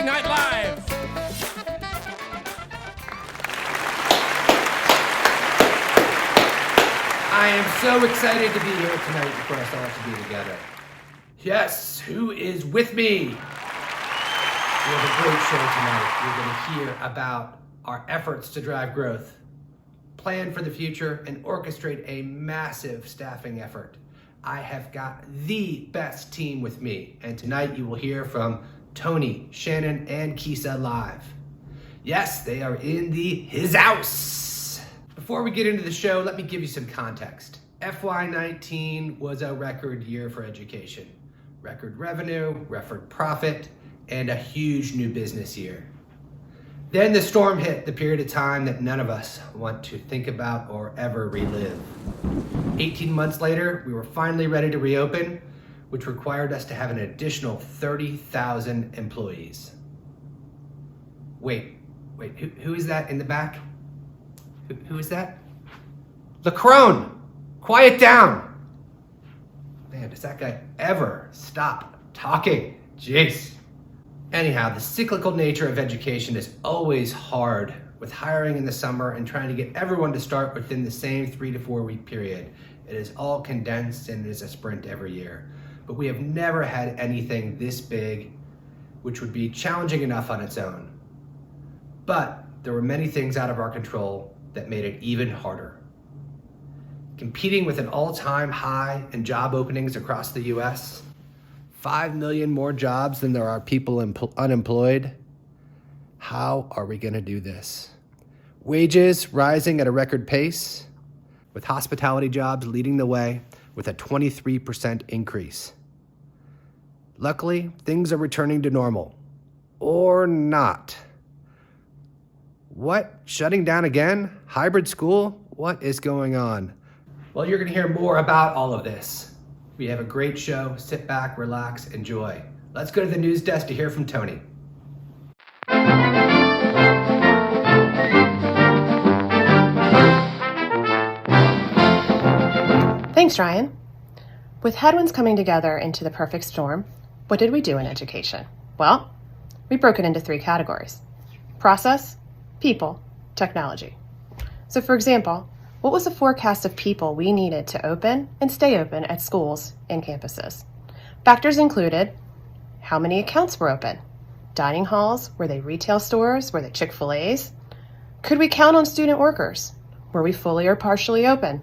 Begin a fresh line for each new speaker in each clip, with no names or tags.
Saturday Night Live.
I am so excited to be here tonight for us all to be together. Yes, who is with me? We have a great show tonight. You're going to hear about our efforts to drive growth, plan for the future, and orchestrate a massive staffing effort. I have got the best team with me, and tonight you will hear from Tony, Shannon, and Kisa live. Yes, they are in his house. Before we get into the show, let me give you some context. FY19 was a record year for education. Record revenue, record profit, and a huge new business year. Then the storm hit, the period of time that none of us want to think about or ever relive. 18 months later, we were finally ready to reopen, which required us to have an additional 30,000 employees. Wait, who is that in the back? Who is that? Lacrone, quiet down. Man, does that guy ever stop talking? Jeez. Anyhow, the cyclical nature of education is always hard with hiring in the summer and trying to get everyone to start within the same 3 to 4 week period. It is all condensed and it is a sprint every year. But we have never had anything this big, which would be challenging enough on its own. But there were many things out of our control that made it even harder. Competing with an all-time high in job openings across the US, 5 million more jobs than there are people unemployed. How are we going to do this? Wages rising at a record pace, with hospitality jobs leading the way with a 23% increase. Luckily, things are returning to normal. Or not. What? Shutting down again? Hybrid school? What is going on? Well, you're going to hear more about all of this. We have a great show. Sit back, relax, enjoy. Let's go to the news desk to hear from Tony.
Thanks, Ryan. With headwinds coming together into the perfect storm, what did we do in education? Well, we broke it into 3 categories: process, people, technology. So for example, what was the forecast of people we needed to open and stay open at schools and campuses? Factors included how many accounts were open, dining halls, were they retail stores, were they Chick-fil-A's? Could we count on student workers? Were we fully or partially open?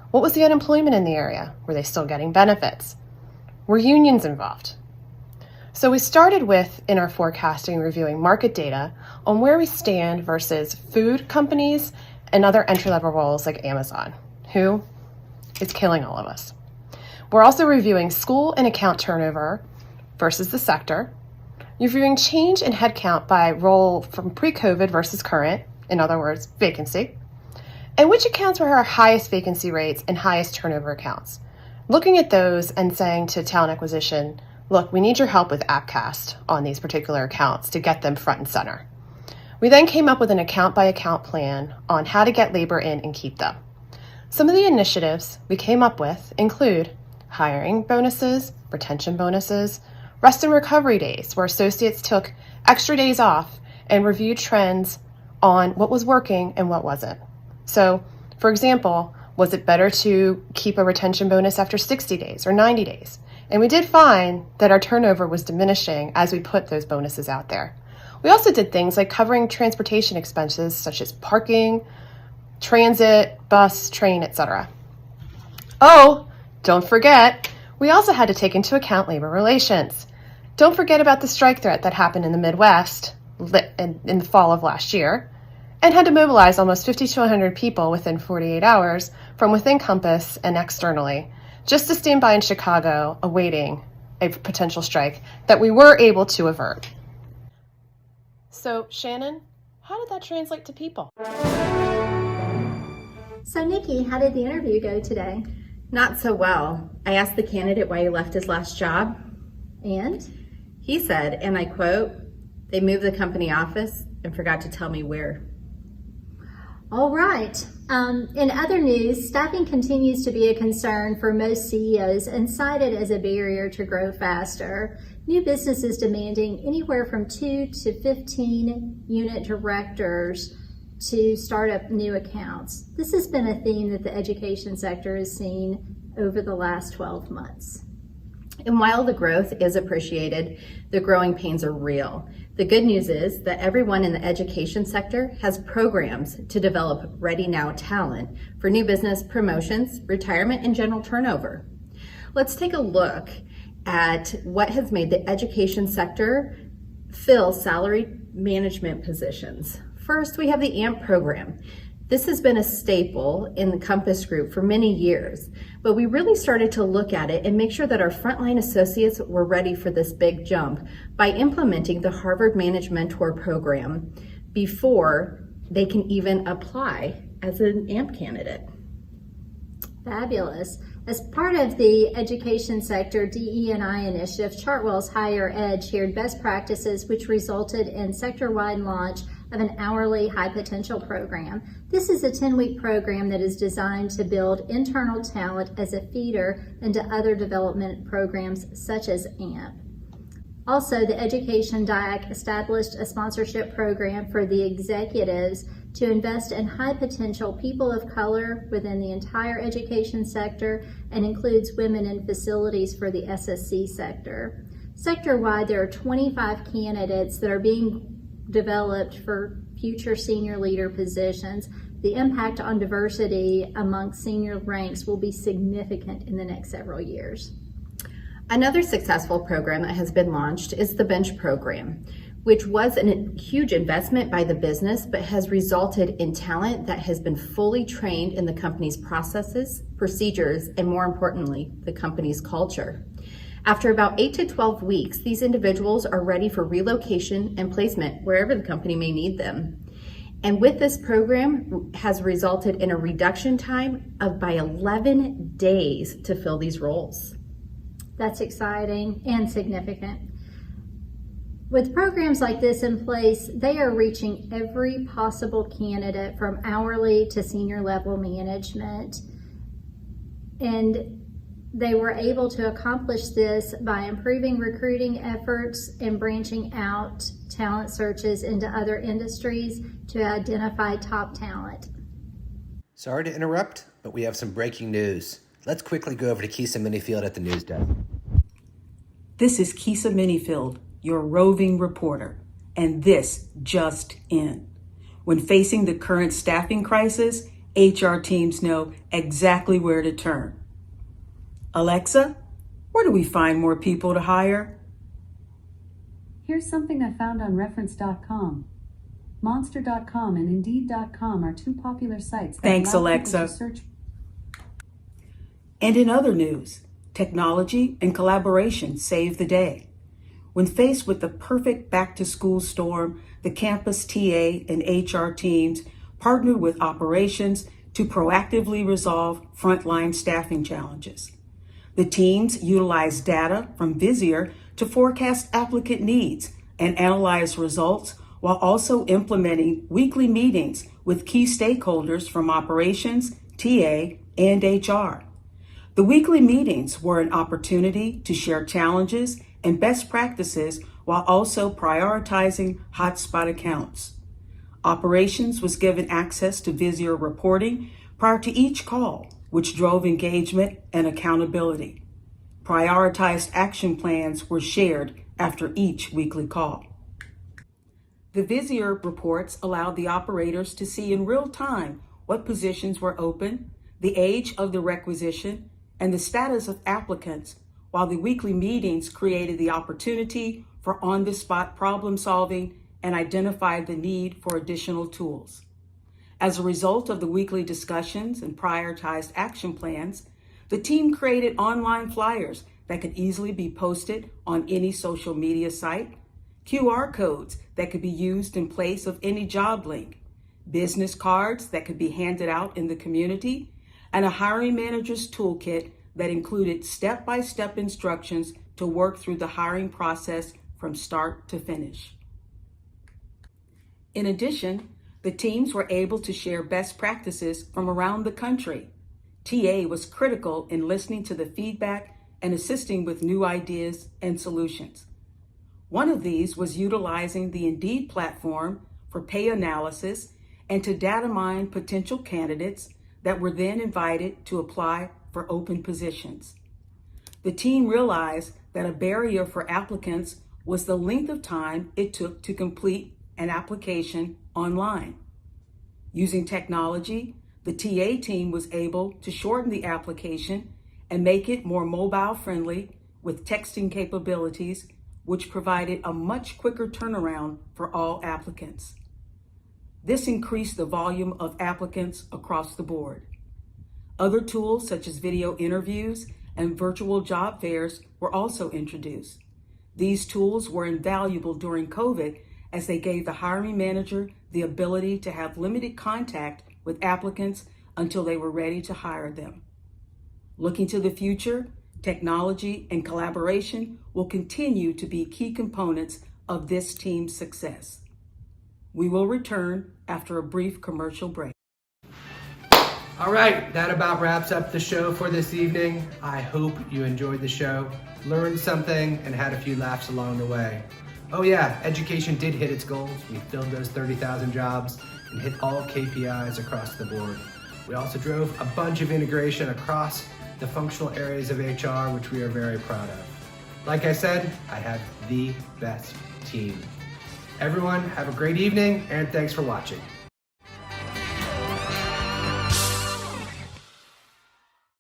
What was the unemployment in the area? Were they still getting benefits? Were unions involved? So we started with, in our forecasting, reviewing market data on where we stand versus food companies and other entry-level roles like Amazon, who is killing all of us. We're also reviewing school and account turnover versus the sector, reviewing change in headcount by role from pre-COVID versus current, in other words, vacancy, and which accounts were our highest vacancy rates and highest turnover accounts. Looking at those and saying to talent acquisition, look, we need your help with AppCast on these particular accounts to get them front and center. We then came up with an account-by-account plan on how to get labor in and keep them. Some of the initiatives we came up with include hiring bonuses, retention bonuses, rest and recovery days where associates took extra days off and reviewed trends on what was working and what wasn't. So, for example, was it better to keep a retention bonus after 60 days or 90 days? And we did find that our turnover was diminishing as we put those bonuses out there. We also did things like covering transportation expenses such as parking, transit, bus, train, etc. Oh, don't forget, we also had to take into account labor relations. Don't forget about the strike threat that happened in the Midwest in the fall of last year and had to mobilize almost 5,200 people within 48 hours from within Compass and externally just to stand by in Chicago awaiting a potential strike that we were able to avert. So, Shannon, how did that translate to people?
So, Nikki, how did the interview go today?
Not so well. I asked the candidate why he left his last job.
And?
He said, and I quote, "They moved the company office and forgot to tell me where."
All right. In other news, staffing continues to be a concern for most CEOs and cited as a barrier to grow faster. New businesses demanding anywhere from 2 to 15 unit directors to start up new accounts. This has been a theme that the education sector has seen over the last 12 months.
And while the growth is appreciated, the growing pains are real. The good news is that everyone in the education sector has programs to develop ready now talent for new business promotions, retirement, and general turnover. Let's take a look at what has made the education sector fill salary management positions. First, we have the AMP program. This has been a staple in the Compass Group for many years, but we really started to look at it and make sure that our frontline associates were ready for this big jump by implementing the Harvard Managed Mentor program before they can even apply as an AMP candidate.
Fabulous. As part of the education sector DE&I initiative, Chartwell's Higher Ed shared best practices, which resulted in sector-wide launch of an hourly high potential program. This is a 10-week program that is designed to build internal talent as a feeder into other development programs such as AMP. Also, the Education DIAC established a sponsorship program for the executives to invest in high potential people of color within the entire education sector and includes women in facilities for the SSC sector. Sector-wide, there are 25 candidates that are being developed for future senior leader positions. The impact on diversity among senior ranks will be significant in the next several years.
Another successful program that has been launched is the Bench program, which was a huge investment by the business, but has resulted in talent that has been fully trained in the company's processes, procedures, and more importantly, the company's culture. After about 8 to 12 weeks, these individuals are ready for relocation and placement wherever the company may need them. And with this program has resulted in a reduction time of by 11 days to fill these roles.
That's exciting and significant. With programs like this in place, they are reaching every possible candidate from hourly to senior level management. And they were able to accomplish this by improving recruiting efforts and branching out talent searches into other industries to identify top talent.
Sorry to interrupt, but we have some breaking news. Let's quickly go over to Kisa Minifield at the news desk.
This is Kisa Minifield, your roving reporter, and this just in. When facing the current staffing crisis, HR teams know exactly where to turn. Alexa, where do we find more people to hire?
Here's something I found on reference.com. Monster.com and Indeed.com are two popular sites that
Thanks,
allow people
Alexa.
to search.
And in other news, technology and collaboration save the day. When faced with the perfect back-to-school storm, the campus TA and HR teams partnered with operations to proactively resolve frontline staffing challenges. The teams utilized data from Visier to forecast applicant needs and analyze results while also implementing weekly meetings with key stakeholders from operations, TA, and HR. The weekly meetings were an opportunity to share challenges and best practices while also prioritizing hotspot accounts. Operations was given access to Visier reporting prior to each call, which drove engagement and accountability. Prioritized action plans were shared after each weekly call. The Visier reports allowed the operators to see in real time what positions were open, the age of the requisition, and the status of applicants, while the weekly meetings created the opportunity for on-the-spot problem solving and identified the need for additional tools. As a result of the weekly discussions and prioritized action plans, the team created online flyers that could easily be posted on any social media site, QR codes that could be used in place of any job link, business cards that could be handed out in the community, and a hiring manager's toolkit that included step-by-step instructions to work through the hiring process from start to finish. In addition, The teams were able to share best practices from around the country. TA was critical in listening to the feedback and assisting with new ideas and solutions. One of these was utilizing the Indeed platform for pay analysis and to data mine potential candidates that were then invited to apply for open positions. The team realized that a barrier for applicants was the length of time it took to complete an application online. Using technology, the TA team was able to shorten the application and make it more mobile friendly with texting capabilities, which provided a much quicker turnaround for all applicants. This increased the volume of applicants across the board. Other tools such as video interviews and virtual job fairs were also introduced. These tools were invaluable during COVID as they gave the hiring manager the ability to have limited contact with applicants until they were ready to hire them. Looking to the future, technology and collaboration will continue to be key components of this team's success. We will return after a brief commercial break.
All right, that about wraps up the show for this evening. I hope you enjoyed the show, learned something, and had a few laughs along the way. Oh yeah, education did hit its goals. We filled those 30,000 jobs and hit all KPIs across the board. We also drove a bunch of integration across the functional areas of HR, which we are very proud of. Like I said, I have the best team. Everyone, have a great evening, and thanks for watching.